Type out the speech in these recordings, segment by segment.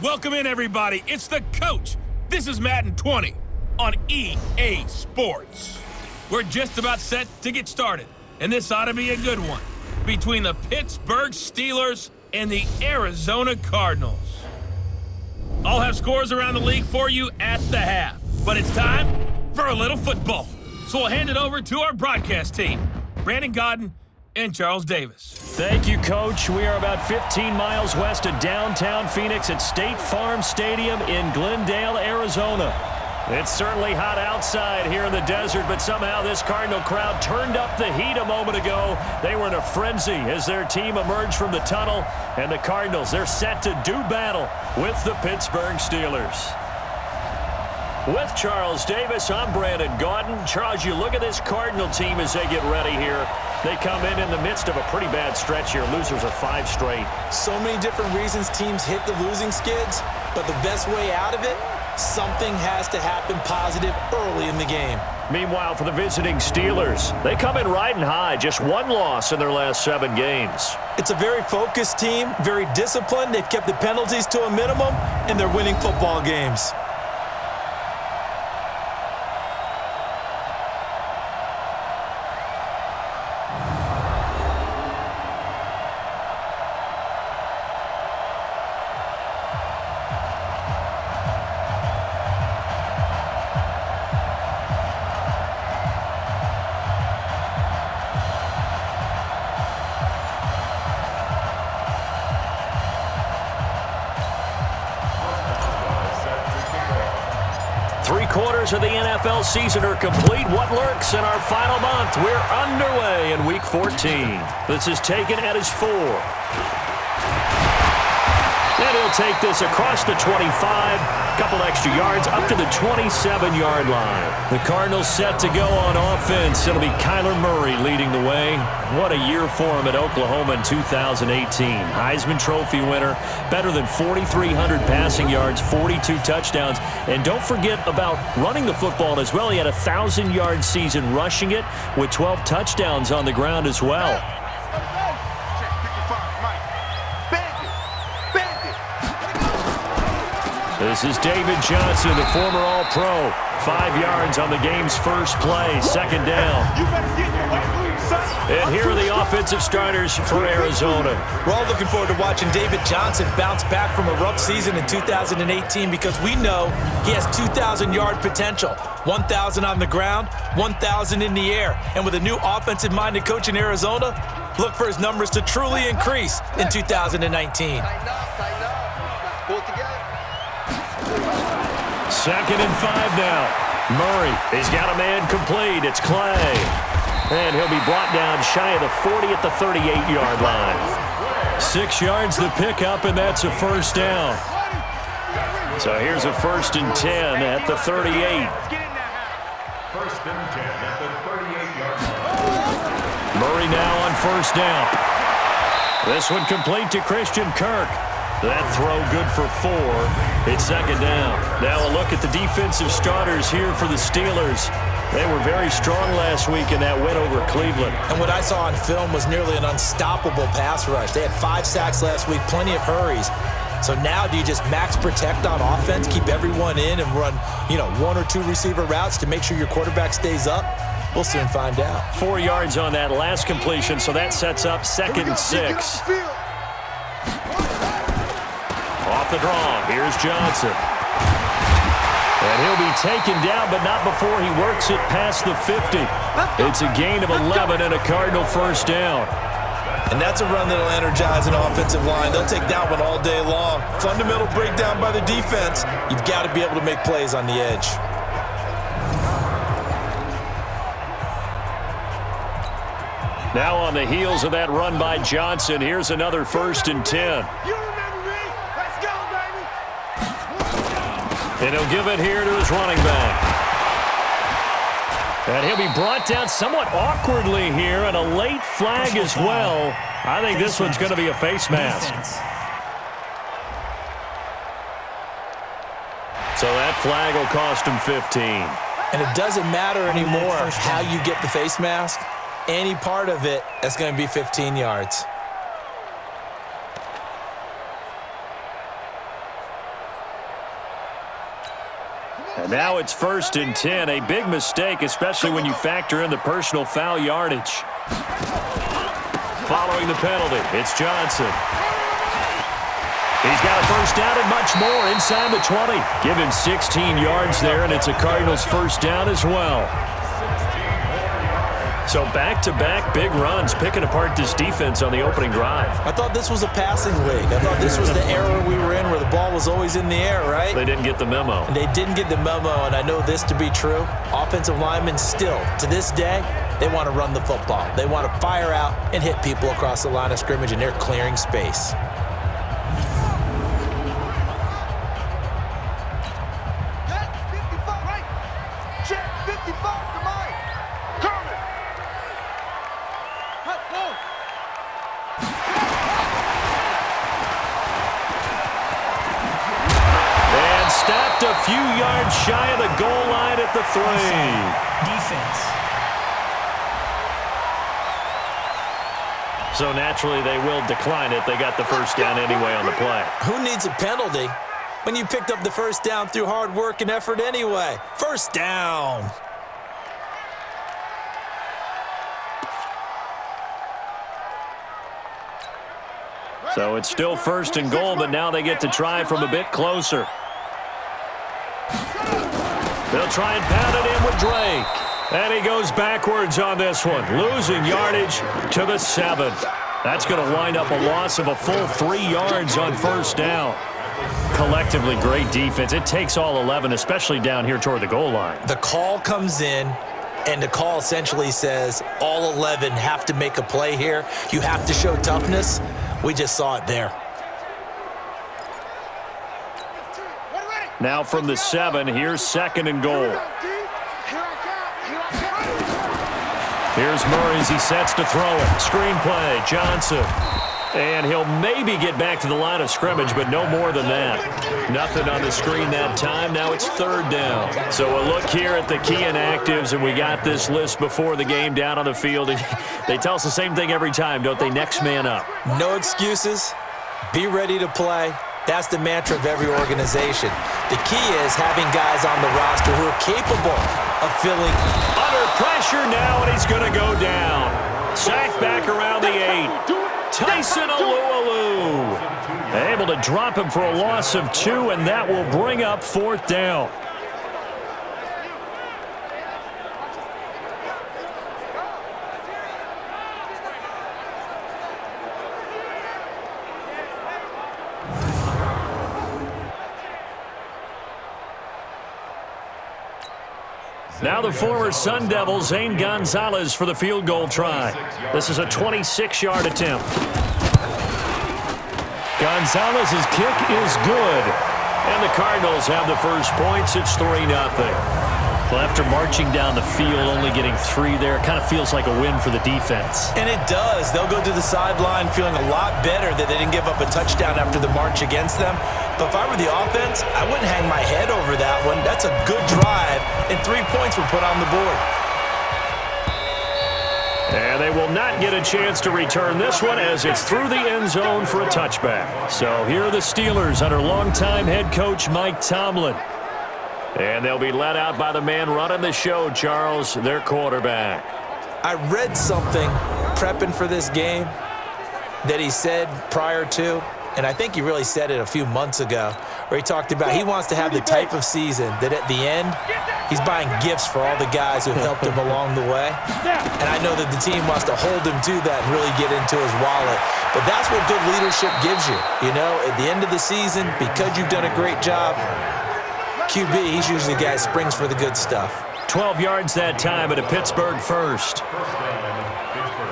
Welcome in, everybody. It's the coach. This is Madden 20 on EA Sports. We're just about set to get started, and this ought to be a good one between the Pittsburgh Steelers and the Arizona Cardinals. I'll have scores around the league for you at the half, but it's time for a little football. So we'll hand it over to our broadcast team, Brandon Godden and Charles Davis. Thank you, Coach. We are about 15 miles west of downtown Phoenix at State Farm Stadium in Glendale, Arizona. It's certainly hot outside here in the desert, but somehow this Cardinal crowd turned up the heat a moment ago. They were in a frenzy as their team emerged from the tunnel, and the Cardinals, they're set to do battle with the Pittsburgh Steelers. With Charles Davis, I'm Brandon Godden. Charles, you look at this Cardinal team as they get ready here. They come in the midst of a pretty bad stretch here. Losers are 5 straight. So many different reasons teams hit the losing skids, but the best way out of it, something has to happen positive early in the game. Meanwhile, for the visiting Steelers, they come in riding high. Just 1 loss in their last 7 games. It's a very focused team, very disciplined. They've kept the penalties to a minimum, and they're winning football games. Quarters of the NFL season are complete. What lurks in our final month? We're underway in Week 14. This is taken at his 4. And he'll take this across the 25. Couple extra yards up to the 27-yard line. The Cardinals set to go on offense. It'll be Kyler Murray leading the way. What a year for him at Oklahoma in 2018. Heisman Trophy winner, better than 4,300 passing yards, 42 touchdowns. And don't forget about running the football as well. He had a 1,000-yard season rushing it with 12 touchdowns on the ground as well. This is David Johnson, the former All-Pro. 5 yards on the game's first play, 2nd down. And here are the offensive starters for Arizona. We're all looking forward to watching David Johnson bounce back from a rough season in 2018 because we know he has 2,000-yard potential. 1,000 on the ground, 1,000 in the air. And with a new offensive-minded coach in Arizona, look for his numbers to truly increase in 2019. Pull it together. 2nd and 5 now. Murray, he's got a man complete. It's Clay. And he'll be brought down shy of the 40 at the 38-yard line. 6 yards the pickup, and that's a 1st down. So here's a 1st and 10 at the 38. 1st and 10 at the 38-yard line. Murray now on 1st down. This one complete to Christian Kirk. That throw good for 4. It's 2nd down. Now a look at the defensive starters here for the Steelers. They were very strong last week in that win over Cleveland. And what I saw on film was nearly an unstoppable pass rush. They had 5 sacks last week, plenty of hurries. So now do you just max protect on offense, keep everyone in and run, 1 or 2 receiver routes to make sure your quarterback stays up? We'll soon find out. 4 yards on that last completion, so that sets up 2nd and 6. Off the draw, here's Johnson. And he'll be taken down, but not before he works it past the 50. It's a gain of 11 and a Cardinal 1st down. And that's a run that'll energize an offensive line. They'll take that one all day long. Fundamental breakdown by the defense. You've got to be able to make plays on the edge. Now on the heels of that run by Johnson, here's another 1st and 10. And he'll give it here to his running back. And he'll be brought down somewhat awkwardly here, and a late flag as well. I think this one's going to be a face mask. So that flag will cost him 15. And it doesn't matter anymore how you get the face mask. Any part of it, that's going to be 15 yards. And now it's 1st and 10. A big mistake, especially when you factor in the personal foul yardage. Following the penalty, it's Johnson. He's got a first down and much more inside the 20. Give him 16 yards there, and it's a Cardinals first down as well. So back-to-back big runs, picking apart this defense on the opening drive. I thought this was a passing league. I thought this was the era we were in where the ball was always in the air, right? They didn't get the memo. And they didn't get the memo, and I know this to be true. Offensive linemen still, to this day, they want to run the football. They want to fire out and hit people across the line of scrimmage, and they're clearing space. A few yards shy of the goal line at the 3. Defense. So naturally they will decline it. They got the first down anyway on the play. Who needs a penalty when you picked up the first down through hard work and effort anyway? First down. So it's still 1st and goal, but now they get to try from a bit closer. They'll try and pound it in with Drake. And he goes backwards on this one, losing yardage to the 7. That's going to wind up a loss of a full 3 yards on first down. Collectively, great defense. It takes all 11, especially down here toward the goal line. The call comes in, and the call essentially says all 11 have to make a play here. You have to show toughness. We just saw it there. Now from the 7, here's 2nd and goal. Here's Murray as he sets to throw it. Screen play, Johnson. And he'll maybe get back to the line of scrimmage, but no more than that. Nothing on the screen that time. Now it's 3rd down. So a look here at the key inactives, and we got this list before the game down on the field. They tell us the same thing every time, don't they? Next man up. No excuses. Be ready to play. That's the mantra of every organization. The key is having guys on the roster who are capable of filling. Under pressure now, and he's going to go down. Sacked back around the 8. Tyson Alualu. Able to drop him for a loss of 2, and that will bring up 4th down. Now the former Sun Devil, Zane Gonzalez, for the field goal try. This is a 26-yard attempt. Gonzalez's kick is good. And the Cardinals have the first points. It's 3-0. Well, after marching down the field, only getting 3 there, it kind of feels like a win for the defense. And it does. They'll go to the sideline feeling a lot better that they didn't give up a touchdown after the march against them. But if I were the offense, I wouldn't hang my head over that one. That's a good drive, and 3 points were put on the board. And they will not get a chance to return this one as it's through the end zone for a touchback. So here are the Steelers under longtime head coach Mike Tomlin. And they'll be led out by the man running the show, Charles, their quarterback. I read something prepping for this game that he said prior to, and I think he really said it a few months ago, where he talked about he wants to have the type of season that at the end, he's buying gifts for all the guys who helped him along the way. And I know that the team wants to hold him to that and really get into his wallet. But that's what good leadership gives you. You know, at the end of the season, because you've done a great job, QB, he's usually the guy that springs for the good stuff. 12 yards that time at a Pittsburgh first.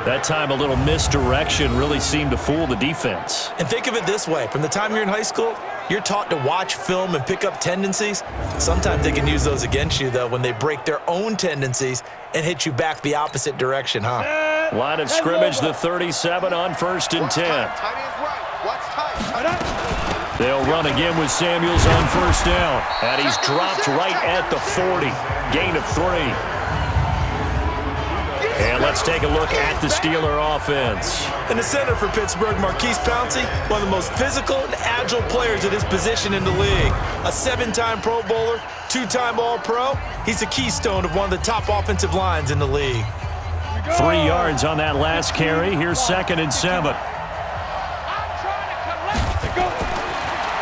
That time a little misdirection really seemed to fool the defense. And think of it this way. From the time you're in high school, you're taught to watch film and pick up tendencies. Sometimes they can use those against you, though, when they break their own tendencies and hit you back the opposite direction, huh? Line of scrimmage, the 37 on 1st and 10. They'll run again with Samuels on first down. And he's dropped right at the 40. Gain of 3. And let's take a look at the Steeler offense. In the center for Pittsburgh, Marquise Pouncey, one of the most physical and agile players at his position in the league. A 7-time Pro Bowler, two-time All-Pro. He's a keystone of one of the top offensive lines in the league. 3 yards on that last carry. Here's 2nd and 7.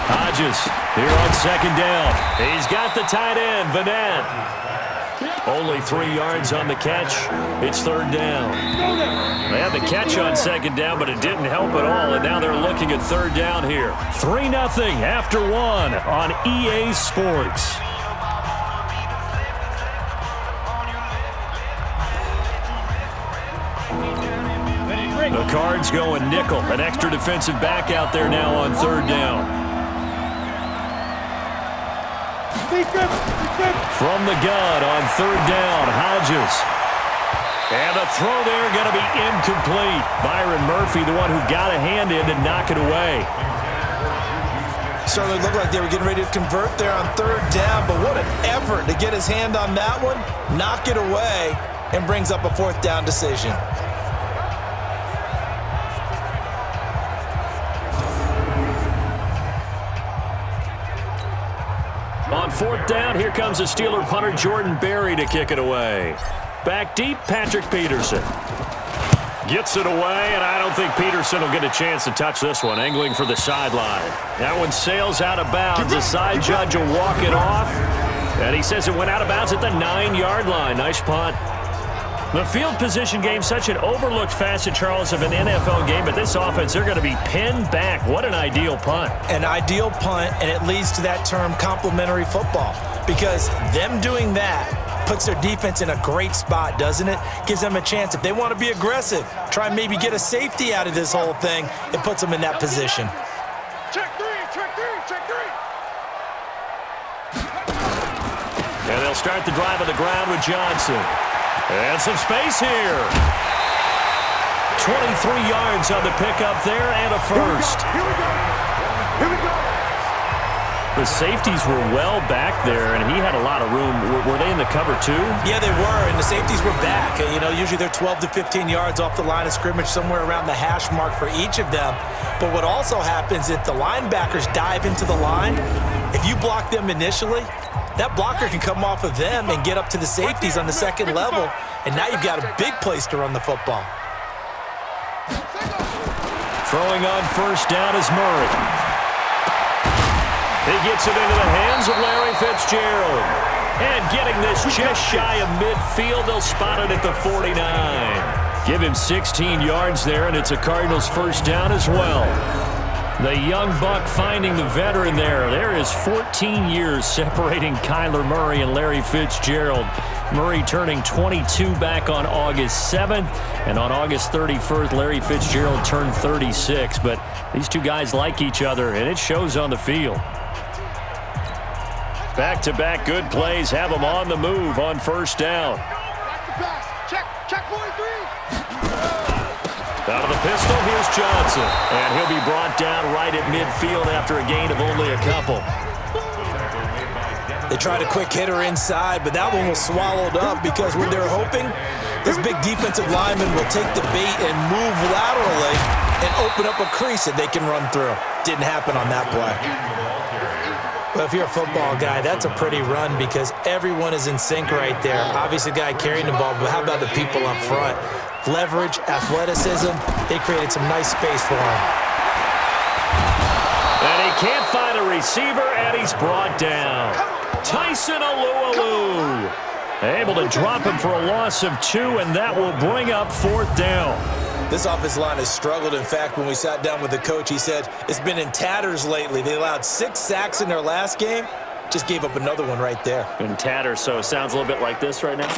Hodges here on 2nd down. He's got the tight end, Vanette. Only 3 yards on the catch. It's 3rd down. They had the catch on 2nd down, but it didn't help at all, and now they're looking at 3rd down here. 3-0 after 1 on EA Sports. The Cards going nickel. An extra defensive back out there now on 3rd down. From the gun on 3rd down, Hodges. And the throw there going to be incomplete. Byron Murphy, the one who got a hand in to knock it away. Certainly looked like they were getting ready to convert there on 3rd down, but what an effort to get his hand on that one, knock it away, and brings up a 4th down decision. On 4th down, here comes the Steeler punter Jordan Berry to kick it away. Back deep, Patrick Peterson. Gets it away, and I don't think Peterson will get a chance to touch this one. Angling for the sideline. That one sails out of bounds. The side judge will walk it off. And he says it went out of bounds at the 9-yard line. Nice punt. The field position game, such an overlooked facet, Charles, of an NFL game, but this offense, they're going to be pinned back. What an ideal punt. An ideal punt, and it leads to that term complementary football, because them doing that puts their defense in a great spot, doesn't it? Gives them a chance. If they want to be aggressive, try and maybe get a safety out of this whole thing, it puts them in that position. Check three, check three, check three. And they'll start the drive on the ground with Johnson. And some space here. 23 yards on the pickup there and a first. Here we go. Here we go. The safeties were well back there, and he had a lot of room. Were they in the cover too? Yeah, they were, and the safeties were back. You know, usually they're 12 to 15 yards off the line of scrimmage, somewhere around the hash mark for each of them. But what also happens if the linebackers dive into the line, if you block them initially, that blocker can come off of them and get up to the safeties on the second level, and now you've got a big place to run the football. Throwing on 1st down is Murray. He gets it into the hands of Larry Fitzgerald. And getting this just shy of midfield, they'll spot it at the 49. Give him 16 yards there, and it's a Cardinals 1st down as well. The young buck finding the veteran there. There is 14 years separating Kyler Murray and Larry Fitzgerald. Murray turning 22 back on August 7th. And on August 31st, Larry Fitzgerald turned 36. But these two guys like each other, and it shows on the field. Back-to-back good plays have them on the move on 1st down. Back to pass. Check 43. Out of the pistol, here's Johnson. And he'll be brought down right at midfield after a gain of only a couple. They tried a quick hitter inside, but that one was swallowed up because what they're hoping, this big defensive lineman will take the bait and move laterally and open up a crease that they can run through. Didn't happen on that play. Well, if you're a football guy, that's a pretty run because everyone is in sync right there. Obviously, the guy carrying the ball, but how about the people up front? Leverage, athleticism, they created some nice space for him. And he can't find a receiver, and he's brought down. Tyson Alualu able to drop him for a loss of 2, and that will bring up 4th down. This offensive line has struggled. In fact, when we sat down with the coach, he said it's been in tatters lately. They allowed 6 sacks in their last game. Just gave up another one right there. In tatters, so it sounds a little bit like this right now.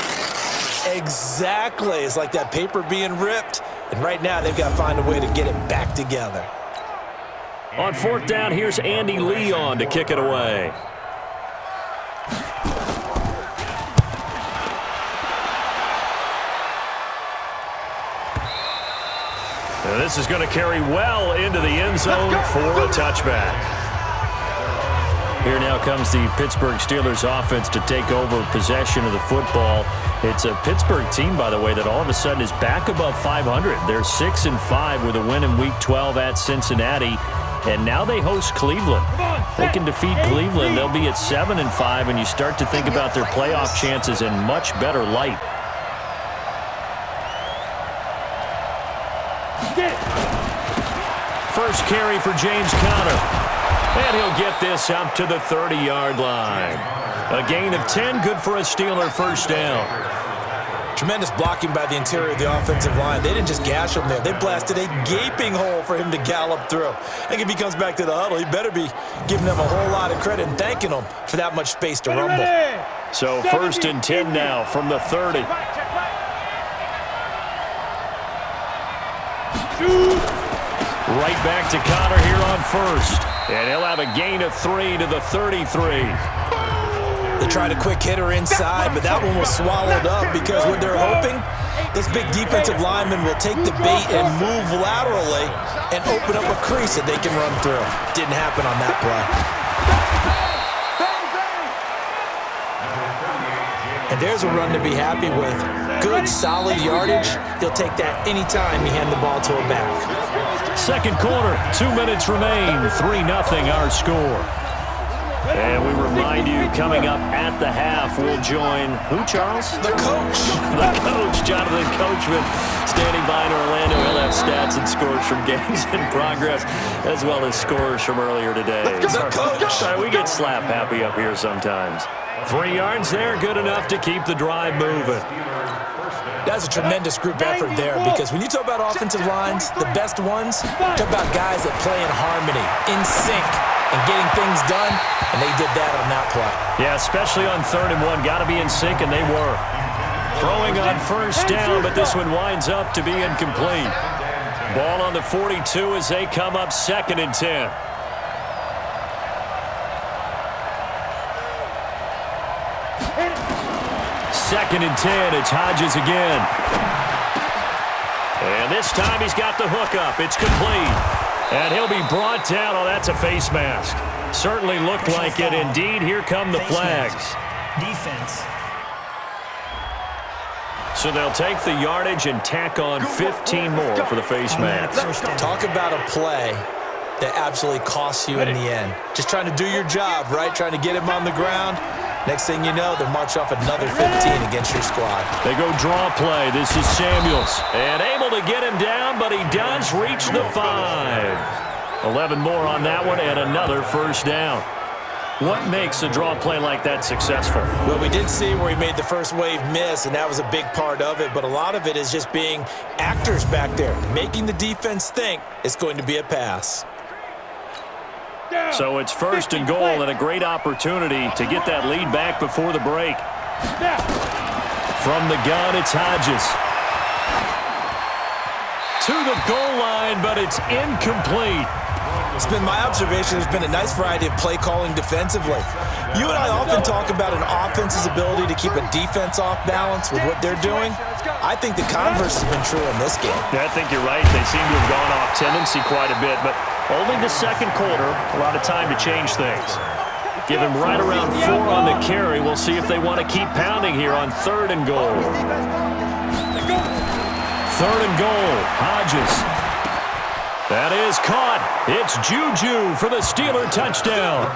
Exactly. It's like that paper being ripped. And right now, they've got to find a way to get it back together. On 4th down, here's Andy Leon to kick it away. And this is going to carry well into the end zone for a touchback. Here now comes the Pittsburgh Steelers offense to take over possession of the football. It's a Pittsburgh team, by the way, that all of a sudden is back above 500. They're 6-5 with a win in Week 12 at Cincinnati. and now they host Cleveland. They can defeat Cleveland, they'll be at 7-5, and you start to think about their playoff chances in much better light. First carry for James Conner. And he'll get this up to the 30-yard line. A gain of 10, good for a Steeler first down. Tremendous blocking by the interior of the offensive line. They didn't just gash him there. They blasted a gaping hole for him to gallop through. I think if he comes back to the huddle, he better be giving them a whole lot of credit and thanking them for that much space to rumble. So 1st and 10 now from the 30. Right back to Conner here on 1st. And he'll have a gain of 3 to the 33. They tried a quick hitter inside, but that one was swallowed up because what they're hoping, this big defensive lineman will take the bait and move laterally and open up a crease that they can run through. Didn't happen on that play. And there's a run to be happy with. Good, solid yardage. He'll take that anytime you hand the ball to a back. Second quarter, 2 minutes remain, 3-0 our score. And we remind you, coming up at the half, we'll join who, Charles? The coach. The coach, Jonathan Coachman, standing by in Orlando. He'll have stats and scores from games in progress, as well as scores from earlier today. The coach. Sorry, we get slap happy up here sometimes. 3 yards there, good enough to keep the drive moving. That's a tremendous group effort there because when you talk about offensive lines, the best ones, talk about guys that play in harmony, in sync, and getting things done, and they did that on that play. Yeah, especially on 3rd and 1. Got to be in sync, and they were. Throwing on 1st down, but this one winds up to be incomplete. Ball on the 42 as they come up 2nd and 10. Second and 10, it's Hodges again. And this time he's got the hook up. It's complete. And he'll be brought down. Oh, that's a face mask. Certainly looked like it. Indeed, here come the flags. Defense. So they'll take the yardage and tack on 15 more for the face mask. Talk about a play that absolutely costs you in the end. Just trying to do your job, right? Trying to get him on the ground. Next thing you know, they'll march off another 15 against your squad. They go draw play. This is Samuels. And able to get him down, but he does reach the 5. 11 more on that one and another first down. What makes a draw play like that successful? Well, we did see where he made the first wave miss, and that was a big part of it. But a lot of it is just being actors back there, making the defense think it's going to be a pass. So it's 1st and goal and a great opportunity to get that lead back before the break. From the gun, it's Hodges. To the goal line, but it's incomplete. It's been my observation there's been a nice variety of play calling defensively. You and I often talk about an offense's ability to keep a defense off balance with what they're doing. I think the converse has been true in this game. Yeah, I think you're right. They seem to have gone off tendency quite a bit, but only the second quarter, a lot of time to change things. Give him right around 4 on the carry. We'll see if they want to keep pounding here on 3rd and goal. 3rd and goal, Hodges. That is caught. It's Juju for the Steeler touchdown.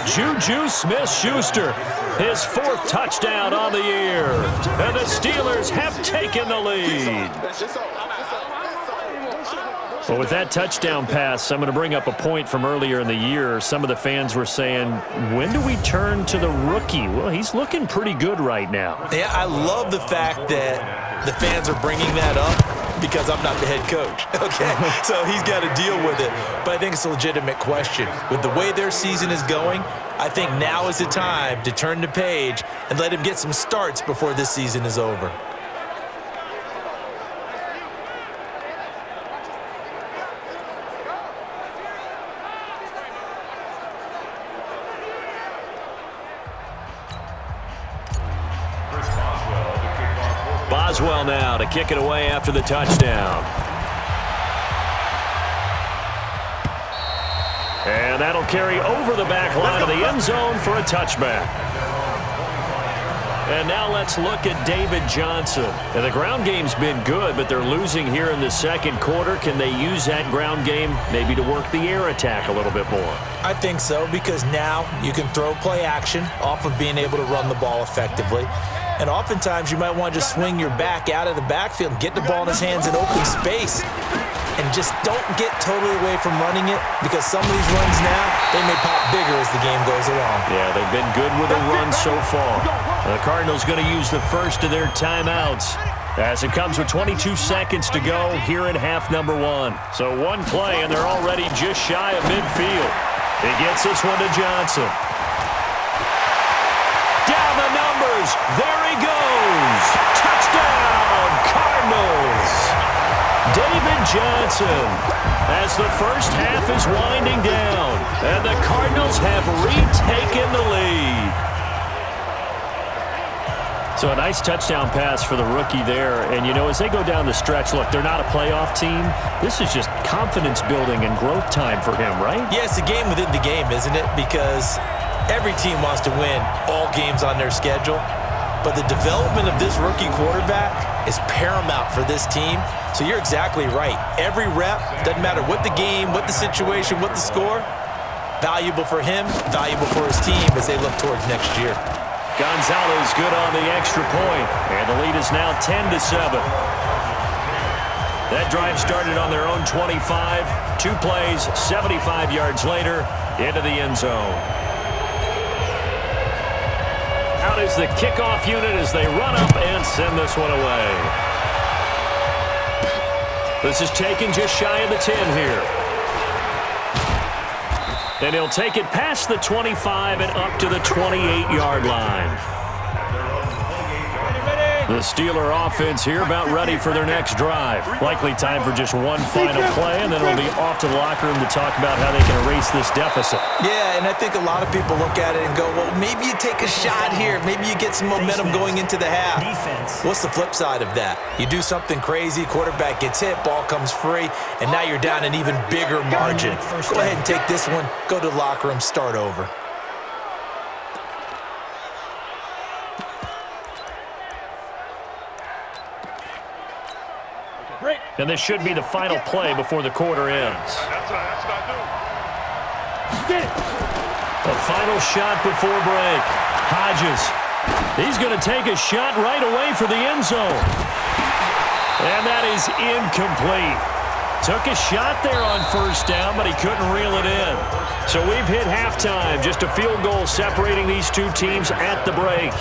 Juju Smith-Schuster, his 4th touchdown on the year. And the Steelers have taken the lead. Well, with that touchdown pass, I'm going to bring up a point from earlier in the year. Some of the fans were saying, when do we turn to the rookie? Well, he's looking pretty good right now. Yeah, I love the fact that the fans are bringing that up because I'm not the head coach, okay? So he's got to deal with it. But I think it's a legitimate question. With the way their season is going, I think now is the time to turn the page and let him get some starts before this season is over. Boswell now to kick it away after the touchdown. And that'll carry over the back line of the end zone for a touchback. And now let's look at David Johnson. And the ground game's been good, but they're losing here in the second quarter. Can they use that ground game maybe to work the air attack a little bit more? I think so, because now you can throw play action off of being able to run the ball effectively. And oftentimes you might want to just swing your back out of the backfield and get the ball in his hands in open space. And just don't get totally away from running it, because some of these runs now, they may pop bigger as the game goes along. Yeah, they've been good with a run so far. The Cardinals going to use the first of their timeouts as it comes with 22 seconds to go here in half number one. So one play, and they're already just shy of midfield. He gets this one to Johnson. Down the numbers. There he goes. Touchdown, Cardinals. David Johnson, as the first half is winding down, and the Cardinals have retaken the lead. So a nice touchdown pass for the rookie there. And, you know, as they go down the stretch, look, they're not a playoff team. This is just confidence building and growth time for him, right? Yeah, it's a game within the game, isn't it? Because every team wants to win all games on their schedule. But the development of this rookie quarterback is paramount for this team. So you're exactly right. Every rep, doesn't matter what the game, what the situation, what the score, valuable for him, valuable for his team as they look towards next year. Gonzalez good on the extra point, and the lead is now 10-7. That drive started on their own 25. 2 plays, 75 yards later, into the end zone. Out is the kickoff unit as they run up and send this one away. This is taken just shy of the 10 here. And he'll take it past the 25 and up to the 28-yard line. The Steeler offense here about ready for their next drive. Likely time for just one final play, and then it'll be off to the locker room to talk about how they can erase this deficit. Yeah, and I think a lot of people look at it and go, well, maybe you take a shot here. Maybe you get some momentum going into the half. What's the flip side of that? You do something crazy, quarterback gets hit, ball comes free, and now you're down an even bigger margin. Go ahead and take this one, go to the locker room, start over. And this should be the final play before the quarter ends. The final shot before break. Hodges. He's going to take a shot right away for the end zone. And that is incomplete. Took a shot there on first down, but he couldn't reel it in. So we've hit halftime. Just a field goal separating these two teams at the break.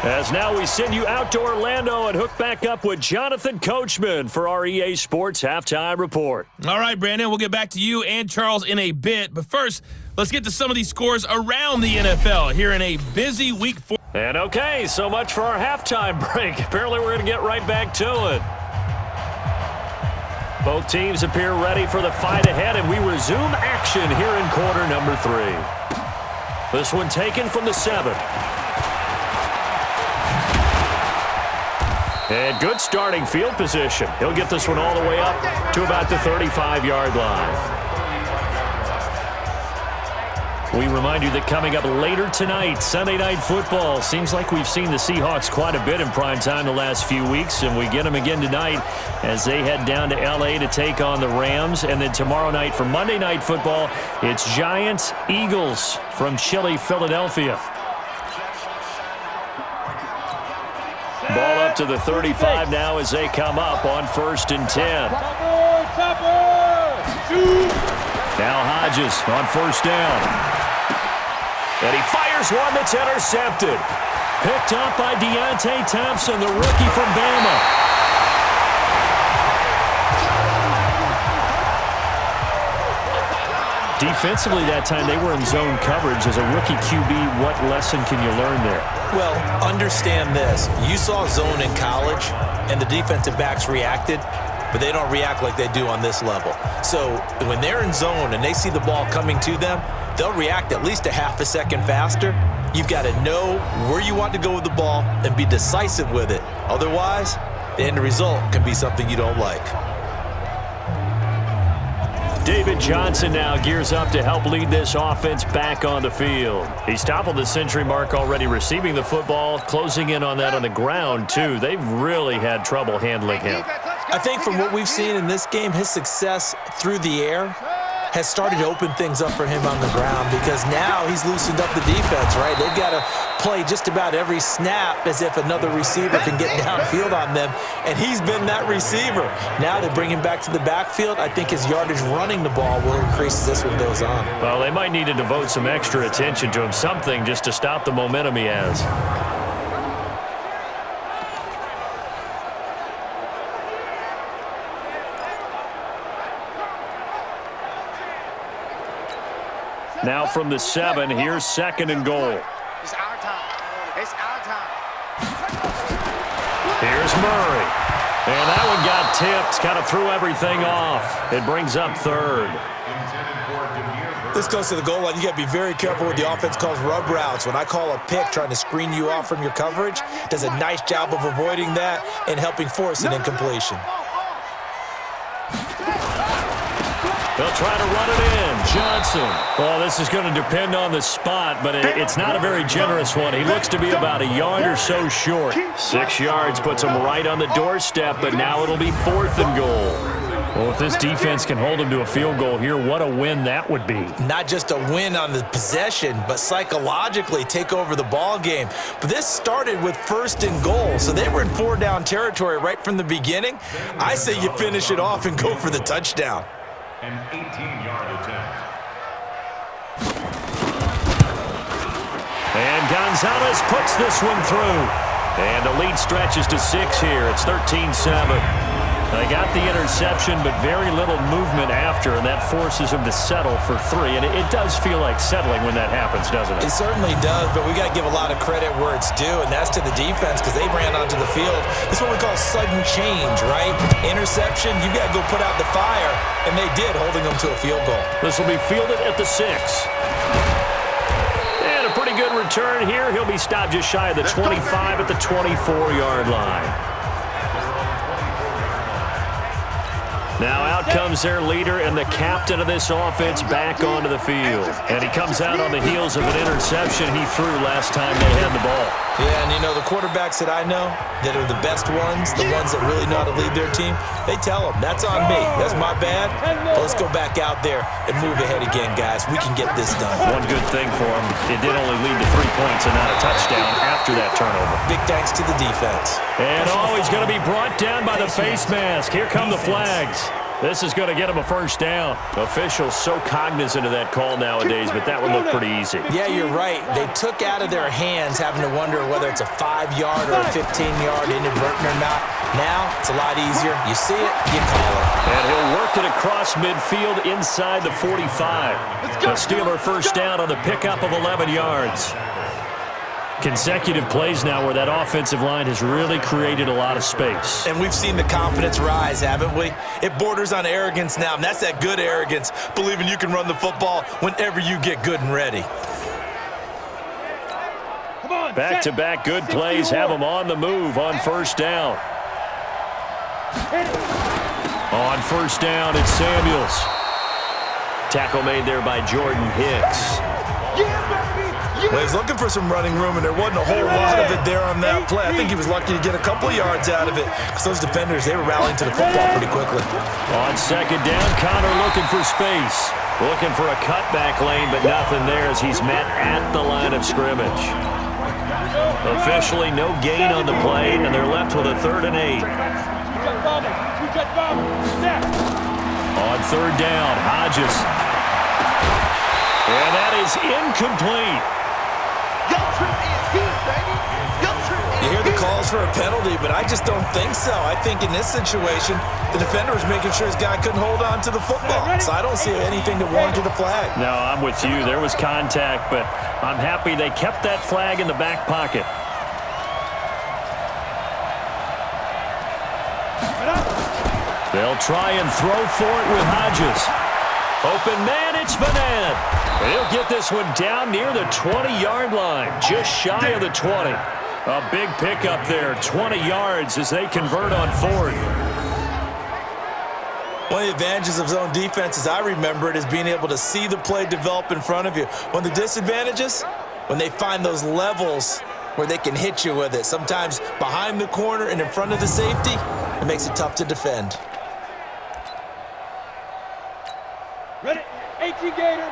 As now we send you out to Orlando and hook back up with Jonathan Coachman for our EA Sports Halftime Report. All right, Brandon, we'll get back to you and Charles in a bit. But first, let's get to some of these scores around the NFL here in a busy week 4. And okay, so much for our halftime break. Apparently we're going to get right back to it. Both teams appear ready for the fight ahead, and we resume action here in quarter number 3. This one taken from the 7. And good starting field position. He'll get this one all the way up to about the 35-yard line. We remind you that coming up later tonight, Sunday Night Football. Seems like we've seen the Seahawks quite a bit in prime time the last few weeks, and we get them again tonight as they head down to L.A. to take on the Rams. And then tomorrow night for Monday Night Football, it's Giants-Eagles from chilly Philadelphia. Ball up to the 35 now as they come up on 1st and 10. Now Hodges on 1st down. And he fires one that's intercepted. Picked up by Deontay Thompson, the rookie from Bama. Defensively that time, they were in zone coverage. As a rookie QB, what lesson can you learn there? Well, understand this. You saw zone in college, and the defensive backs reacted, but they don't react like they do on this level. So when they're in zone and they see the ball coming to them, they'll react at least a half a second faster. You've got to know where you want to go with the ball and be decisive with it. Otherwise, the end result can be something you don't like. David Johnson now gears up to help lead this offense back on the field. He's toppled the century mark already receiving the football, closing in on that on the ground, too. They've really had trouble handling him. I think from what we've seen in this game, his success through the air has started to open things up for him on the ground because now he's loosened up the defense, right? They've got to play just about every snap as if another receiver can get downfield on them, and he's been that receiver. Now they bring him back to the backfield. I think his yardage running the ball will increase as this one goes on. Well, they might need to devote some extra attention to him, something just to stop the momentum he has. Now from the 7, here's 2nd and goal. It's our time. It's our time. Here's Murray. And that one got tipped, kind of threw everything off. It brings up 3rd. This goes to the goal line. You got to be very careful what the offense calls rub routes. When I call a pick trying to screen you off from your coverage, does a nice job of avoiding that and helping force an incompletion. They'll try to run it in. Johnson. Well, this is going to depend on the spot, but it's not a very generous one. He looks to be about a yard or so short. 6 yards puts him right on the doorstep, but now it'll be 4th and goal. Well, if this defense can hold him to a field goal here, what a win that would be. Not just a win on the possession, but psychologically take over the ball game. But this started with 1st and goal, so they were in 4-down territory right from the beginning. I say you finish it off and go for the touchdown. An 18-yard attempt. And Gonzalez puts this one through. And the lead stretches to 6 here. It's 13-7. They got the interception, but very little movement after, and that forces him to settle for 3. And it does feel like settling when that happens, doesn't it? It certainly does, but we got to give a lot of credit where it's due, and that's to the defense because they ran onto the field. This is what we call sudden change, right? Interception, you got to go put out the fire, and they did, holding them to a field goal. This will be fielded at the 6. And a pretty good return here. He'll be stopped just shy of the 25 at the 24-yard line. Now out comes their leader and the captain of this offense back onto the field. And he comes out on the heels of an interception he threw last time they had the ball. Yeah, and you know, the quarterbacks that I know that are the best ones, the ones that really know how to lead their team, they tell them, that's on me. That's my bad. But let's go back out there and move ahead again, guys. We can get this done. One good thing for him, it did only lead to 3 points and not a touchdown after that turnover. Big thanks to the defense. And he's going to be brought down by the face mask. Here come the flags. This is going to get him a 1st down. Officials so cognizant of that call nowadays, but that would look pretty easy. Yeah, you're right. They took out of their hands having to wonder whether it's a 5-yard or a 15-yard inadvertent or not. Now, it's a lot easier. You see it, you call it. And he'll work it across midfield inside the 45. The Steeler 1st down on the pickup of 11 yards. Consecutive plays now where that offensive line has really created a lot of space. And we've seen the confidence rise, haven't we? It borders on arrogance now, and that's that good arrogance, believing you can run the football whenever you get good and ready. Back-to-back good plays have them on the move on 1st down. On 1st down, it's Samuels. Tackle made there by Jordan Hicks. Well, he's looking for some running room, and there wasn't a whole lot of it there on that play. I think he was lucky to get a couple of yards out of it because those defenders, they were rallying to the football pretty quickly. On 2nd down, Connor looking for space. Looking for a cutback lane, but nothing there as he's met at the line of scrimmage. Officially no gain on the play, and they're left with a 3rd and 8. On 3rd down, Hodges. And that is incomplete. You hear the calls for a penalty, but I just don't think so. I think in this situation, the defender was making sure his guy couldn't hold on to the football. So I don't see anything to warrant a flag. No, I'm with you. There was contact, but I'm happy they kept that flag in the back pocket. They'll try and throw for it with Hodges. Open man, it's Madden. He'll get this one down near the 20-yard line, just shy of the 20. A big pickup there, 20 yards as they convert on 4th. One of the advantages of zone defense, as I remember it, is being able to see the play develop in front of you. One of the disadvantages, when they find those levels where they can hit you with it. Sometimes behind the corner and in front of the safety, it makes it tough to defend. Ready? 18 Gator.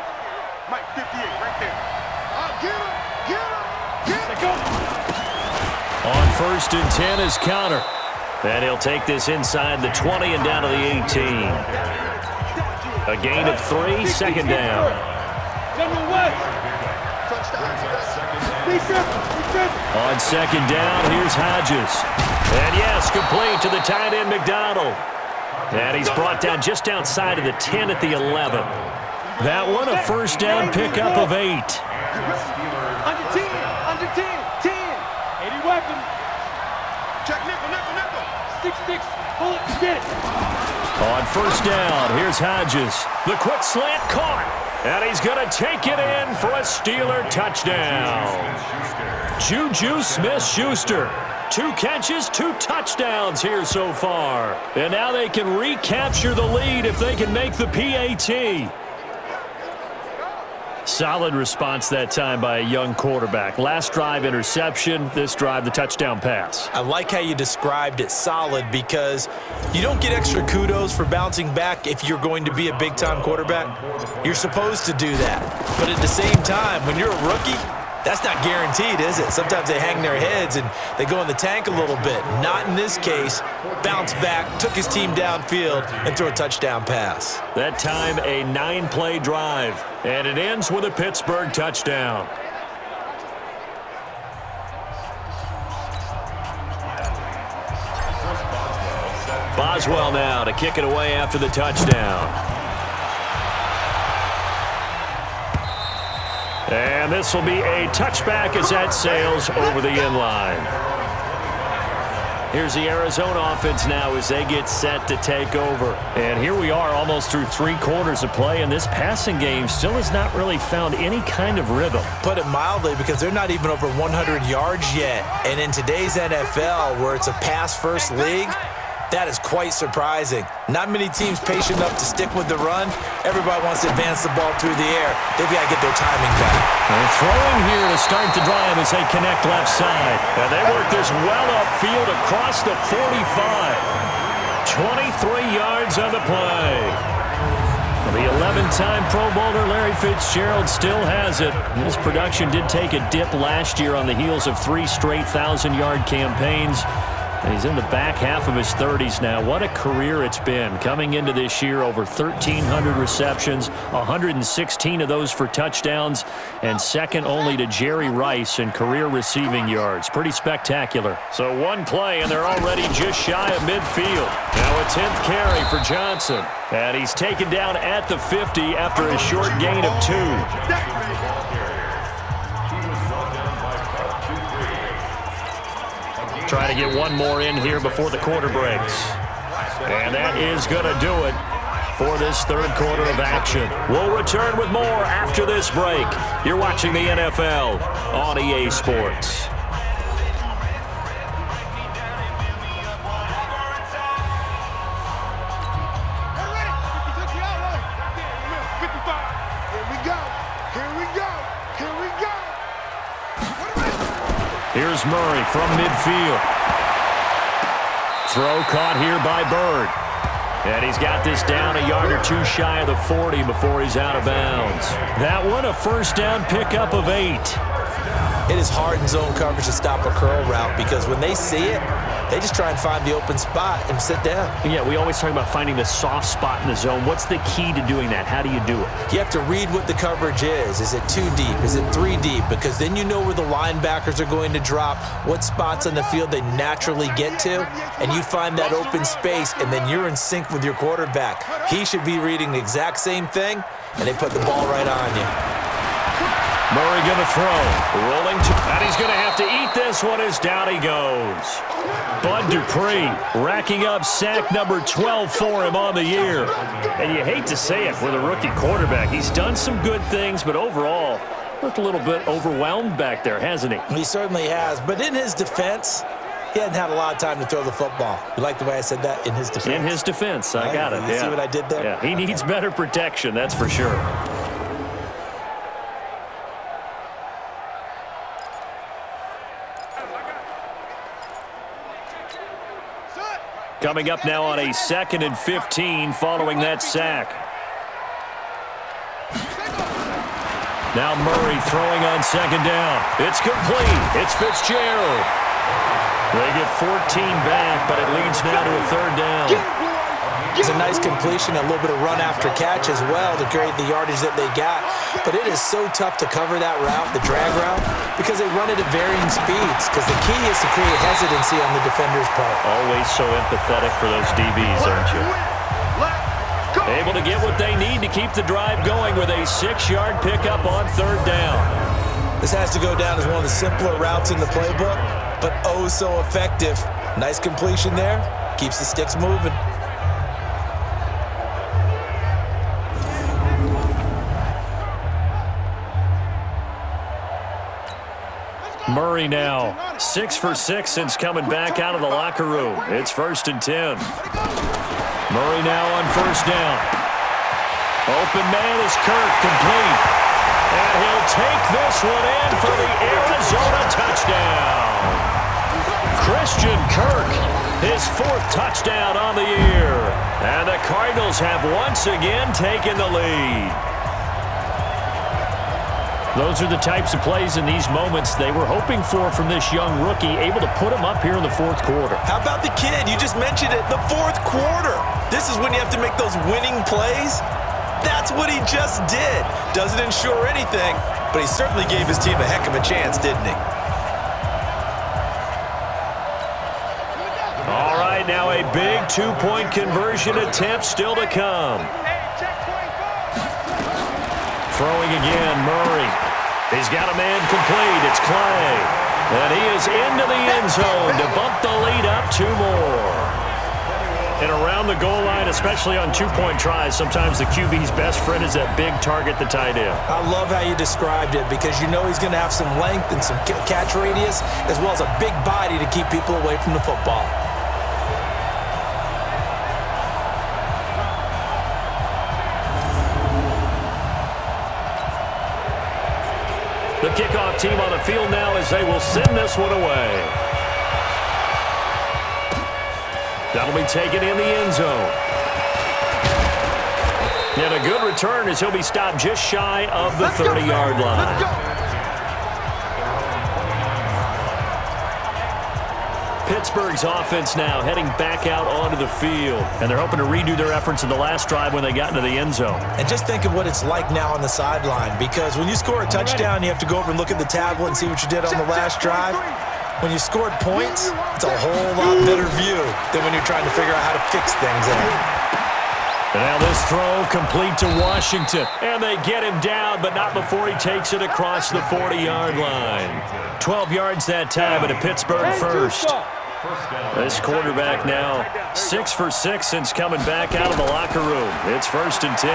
Mike 58 right there. Get him! Get him! Get him! Go! On 1st and 10 is counter. And he'll take this inside the 20 and down to the 18. A gain of 3, second down. On 2nd down, here's Hodges. And yes, complete to the tight end, McDonald. And he's brought down just outside of the 10 at the 11. That one, a 1st down pickup of 8. Under 10, under 10, 10. 80 weapon. Check nickel. 6-6, pull it, get it. On 1st down, here's Hodges. The quick slant caught. And he's going to take it in for a Steeler touchdown. Juju Smith-Schuster. 2 catches, 2 touchdowns here so far. And now they can recapture the lead if they can make the PAT. Solid response that time by a young quarterback. Last drive, interception. This drive, the touchdown pass. I like how you described it, solid, because you don't get extra kudos for bouncing back if you're going to be a big-time quarterback. You're supposed to do that. But at the same time, when you're a rookie, that's not guaranteed, is it? Sometimes they hang their heads and they go in the tank a little bit. Not in this case. Bounced back, took his team downfield, and threw a touchdown pass. That time, a 9-play drive. And it ends with a Pittsburgh touchdown. Boswell now to kick it away after the touchdown. And this will be a touchback as that sails over the end line. Here's the Arizona offense now as they get set to take over. And here we are almost through 3 quarters of play, and this passing game still has not really found any kind of rhythm. Put it mildly, because they're not even over 100 yards yet. And in today's NFL, where it's a pass-first league, that is quite surprising. Not many teams patient enough to stick with the run. Everybody wants to advance the ball through the air. They've got to get their timing back. They're throwing here to start the drive as they connect left side. And they work this well upfield across the 45. 23 yards on the play. The 11-time Pro Bowler Larry Fitzgerald still has it. His production did take a dip last year on the heels of 3 straight 1,000-yard campaigns. And he's in the back half of his 30s now. What a career it's been. Coming into this year, over 1,300 receptions, 116 of those for touchdowns, and second only to Jerry Rice in career receiving yards. Pretty spectacular. So 1 play, and they're already just shy of midfield. Now a 10th carry for Johnson. And he's taken down at the 50 after a short gain of 2. Trying to get 1 more in here before the quarter breaks. And that is going to do it for this 3rd quarter of action. We'll return with more after this break. You're watching the NFL on EA Sports. Here's Murray from midfield. Throw caught here by Bird. And he's got this down a yard or 2 shy of the 40 before he's out of bounds. That one, a 1st down pickup of 8. It is hard in zone coverage to stop a curl route, because when they see it, they just try and find the open spot and sit down. Yeah, we always talk about finding the soft spot in the zone. What's the key to doing that? How do you do it? You have to read what the coverage is. Is it 2 deep? Is it 3 deep? Because then you know where the linebackers are going to drop, what spots on the field they naturally get to, and you find that open space, and then you're in sync with your quarterback. He should be reading the exact same thing, and they put the ball right on you. Murray going to throw. Rolling to, and he's going to have to eat this one as down he goes. Bud Dupree racking up sack number 12 for him on the year. And you hate to say it with a rookie quarterback. He's done some good things, but overall, looked a little bit overwhelmed back there, hasn't he? He certainly has. But in his defense, He hadn't had a lot of time to throw the football. You like the way I said that? In his defense? In his defense, I got it. You see what I did there? Yeah, he needs better protection, that's for sure. Coming up now on a 2nd and 15 following that sack. Now Murray throwing on 2nd down. It's complete. It's Fitzgerald. They get 14 back, but it leads now to a 3rd down. It's a nice completion, a little bit of run after catch as well to create the yardage that they got. But it is so tough to cover that route, the drag route, because they run it at varying speeds. Because the key is to create hesitancy on the defender's part. Always so empathetic for those DBs, aren't you? Able to get what they need to keep the drive going with a 6-yard pickup on 3rd down. This has to go down as one of the simpler routes in the playbook, but oh so effective. Nice completion there. Keeps the sticks moving. Murray now 6 for 6 since coming back out of the locker room. It's 1st and 10. Murray now on 1st down. Open man is Kirk, complete. And he'll take this one in for the Arizona touchdown. Christian Kirk, his 4th touchdown on the year. And the Cardinals have once again taken the lead. Those are the types of plays in these moments they were hoping for from this young rookie, able to put him up here in the 4th quarter. How about the kid? You just mentioned it, the 4th quarter. This is when you have to make those winning plays. That's what he just did. Doesn't ensure anything, but he certainly gave his team a heck of a chance, didn't he? All right, now a big 2-point conversion attempt still to come. Throwing again, Murray. He's got a man complete. It's Clay. And he is into the end zone to bump the lead up 2 more. And around the goal line, especially on 2-point tries, sometimes the QB's best friend is that big target, the tight end. I love how you described it because you know he's going to have some length and some catch radius as well as a big body to keep people away from the football. The kickoff team on the field now as they will send this one away. That'll be taken in the end zone. And a good return as he'll be stopped just shy of the 30-yard line. Pittsburgh's offense now heading back out onto the field. And they're hoping to redo their efforts in the last drive when they got into the end zone. And just think of what it's like now on the sideline, because when you score a touchdown, you have to go over and look at the tablet and see what you did on the last drive. When you scored points, it's a whole lot better view than when you're trying to figure out how to fix things out. And now this throw complete to Washington. And they get him down, but not before he takes it across the 40-yard line. 12 yards that time, and a Pittsburgh first. This quarterback now 6 for 6 since coming back out of the locker room. It's 1st and 10.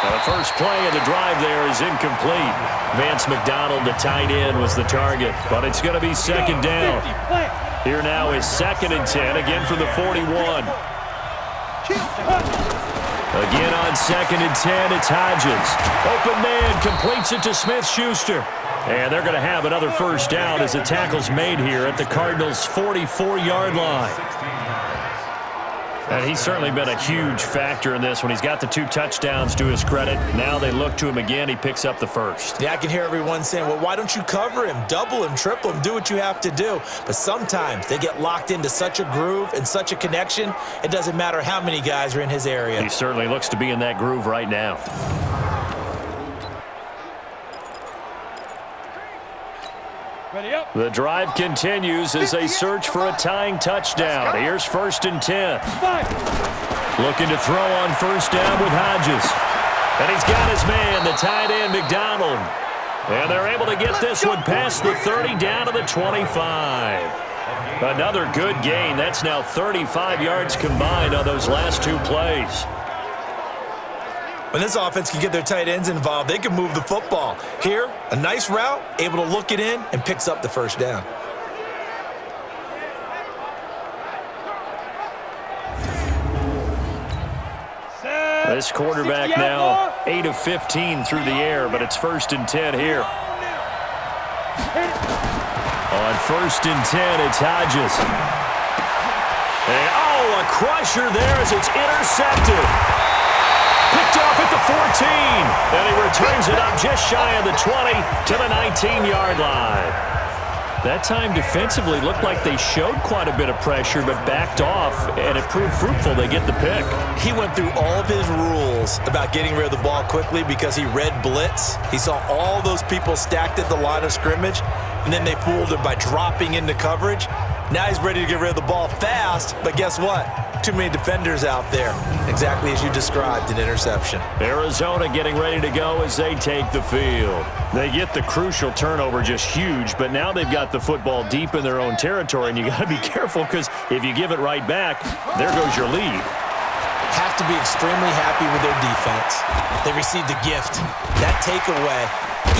Now the first play of the drive there is incomplete. Vance McDonald, the tight end, was the target, but it's going to be 2nd down. Here now is 2nd and 10, again from the 41. Again on 2nd and 10, it's Hodges. Open man completes it to Smith-Schuster. And they're going to have another first down as the tackle's made here at the Cardinals' 44-yard line. And he's certainly been a huge factor in this when he's got the 2 touchdowns to his credit. Now they look to him again. He picks up the first. Yeah, I can hear everyone saying, well, why don't you cover him, double him, triple him, do what you have to do. But sometimes they get locked into such a groove and such a connection, it doesn't matter how many guys are in his area. He certainly looks to be in that groove right now. The drive continues as they search for a tying touchdown. Here's 1st and 10. Looking to throw on 1st down with Hodges. And he's got his man, the tight end, McDonald. And they're able to get this one past the 30 down to the 25. Another good gain. That's now 35 yards combined on those last 2 plays. When this offense can get their tight ends involved, they can move the football. Here, a nice route, able to look it in, and picks up the 1st down. This quarterback now 8 of 15 through the air, but it's 1st and 10 here. On 1st and 10, it's Hodges. And, a crusher there as it's intercepted. Picked off at the 14. And he returns it up just shy of the 20 to the 19-yard line. That time defensively looked like they showed quite a bit of pressure but backed off, and it proved fruitful. They get the pick. He went through all of his rules about getting rid of the ball quickly because he read blitz. He saw all those people stacked at the line of scrimmage, and then they fooled him by dropping into coverage. Now he's ready to get rid of the ball fast, but guess what? Too many defenders out there. Exactly as you described, an interception. Arizona getting ready to go as they take the field. They get the crucial turnover, just huge, but now they've got the football deep in their own territory, and you got to be careful because if you give it right back, there goes your lead. Have to be extremely happy with their defense. They received a gift. That takeaway,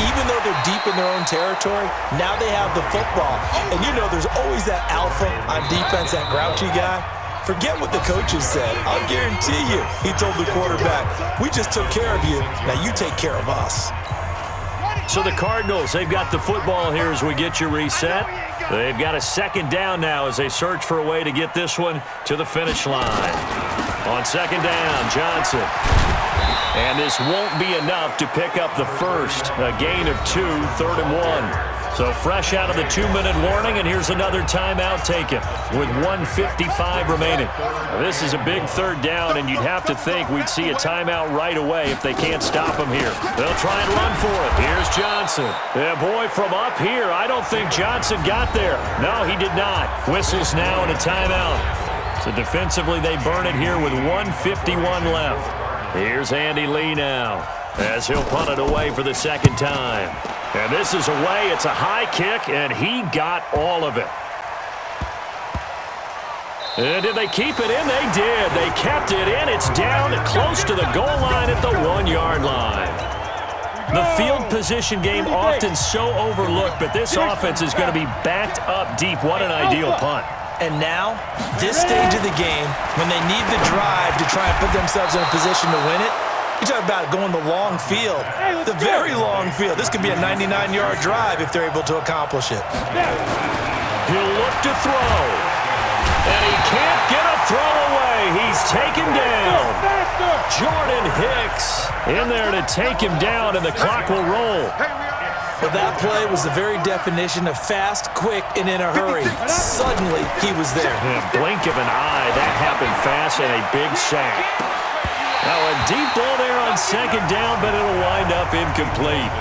even though they're deep in their own territory, now they have the football. And you know there's always that alpha on defense, that grouchy guy. Forget what the coaches said. I'll guarantee you, he told the quarterback, we just took care of you. Now you take care of us. So the Cardinals, they've got the football here as we get you reset. They've got a 2nd down now as they search for a way to get this one to the finish line. On 2nd down, Johnson. And this won't be enough to pick up the first. A gain of 2, 3rd and 1. So fresh out of the 2-minute warning, and here's another timeout taken with 1:55 remaining. Now, this is a big 3rd down, and you'd have to think we'd see a timeout right away if they can't stop him here. They'll try and run for it. Here's Johnson. Yeah, boy, from up here, I don't think Johnson got there. No, he did not. Whistles now and a timeout. So defensively, they burn it here with 1:51 left. Here's Andy Lee now as he'll punt it away for the 2nd time. And this is away. It's a high kick, and he got all of it. And did they keep it in? They did. They kept it in. It's down close to the goal line at the 1-yard line. The field position game often so overlooked, but this offense is going to be backed up deep. What an ideal punt. And now, this stage of the game, when they need the drive to try and put themselves in a position to win it, you talk about going the long field, the very long field. This could be a 99-yard drive if they're able to accomplish it. He'll look to throw. And he can't get a throw away. He's taken down. Jordan Hicks in there to take him down, and the clock will roll. Well, that play was the very definition of fast, quick, and in a hurry. Suddenly, he was there. In a blink of an eye, that happened fast, and a big sack. Now a deep ball there on 2nd down, but it'll wind up incomplete.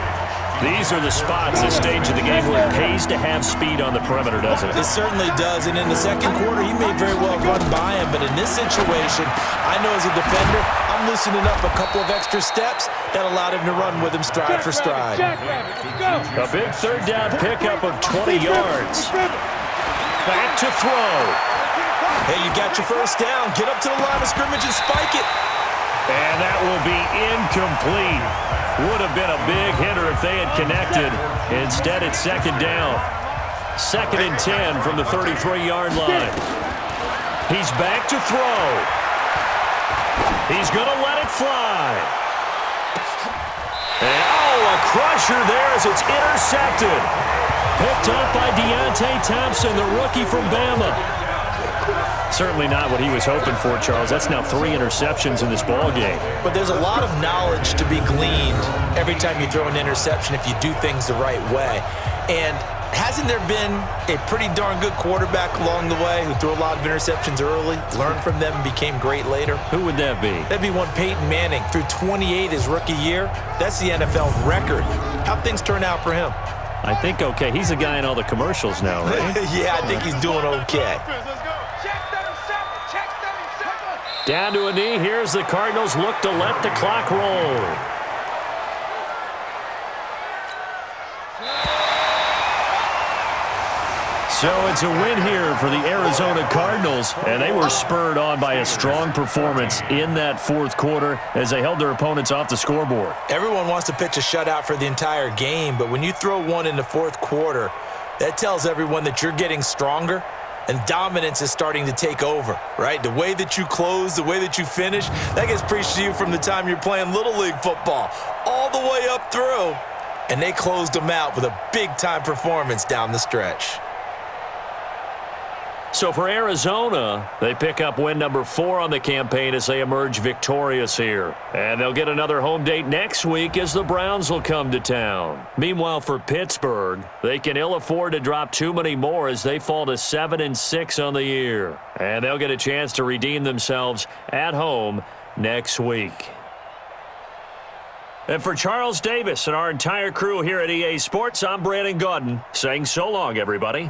These are the spots, this stage of the game, where it pays to have speed on the perimeter, doesn't it? It certainly does, and in the 2nd quarter, he may very well run by him, but in this situation, I know as a defender, I'm loosening up a couple of extra steps that allowed him to run with him stride for stride. A big 3rd down pickup of 20 yards. Back to throw. Hey, you got your 1st down. Get up to the line of scrimmage and spike it. And that will be incomplete. Would have been a big hitter if they had connected. Instead, it's 2nd down. 2nd and 10 from the 33-yard line. He's back to throw. He's going to let it fly. And, a crusher there as it's intercepted. Picked up by Deontay Thompson, the rookie from Bama. Certainly not what he was hoping for, Charles. That's now 3 interceptions in this ball game. But there's a lot of knowledge to be gleaned every time you throw an interception if you do things the right way. And hasn't there been a pretty darn good quarterback along the way who threw a lot of interceptions early, learned from them, and became great later? Who would that be? That'd be one Peyton Manning. Threw 28 his rookie year. That's the NFL record. How'd things turn out for him? I think okay. He's a guy in all the commercials now, right? Yeah, I think he's doing okay. Down to a knee. Here's the Cardinals look to let the clock roll. So it's a win here for the Arizona Cardinals, and they were spurred on by a strong performance in that 4th quarter as they held their opponents off the scoreboard. Everyone wants to pitch a shutout for the entire game, but when you throw one in the 4th quarter, that tells everyone that you're getting stronger and dominance is starting to take over, right? The way that you close, the way that you finish, that gets preached to you from the time you're playing Little League football all the way up through. And they closed them out with a big-time performance down the stretch. So for Arizona, they pick up win number 4 on the campaign as they emerge victorious here. And they'll get another home date next week as the Browns will come to town. Meanwhile, for Pittsburgh, they can ill afford to drop too many more as they fall to 7-6 on the year. And they'll get a chance to redeem themselves at home next week. And for Charles Davis and our entire crew here at EA Sports, I'm Brandon Gaudin saying so long, everybody.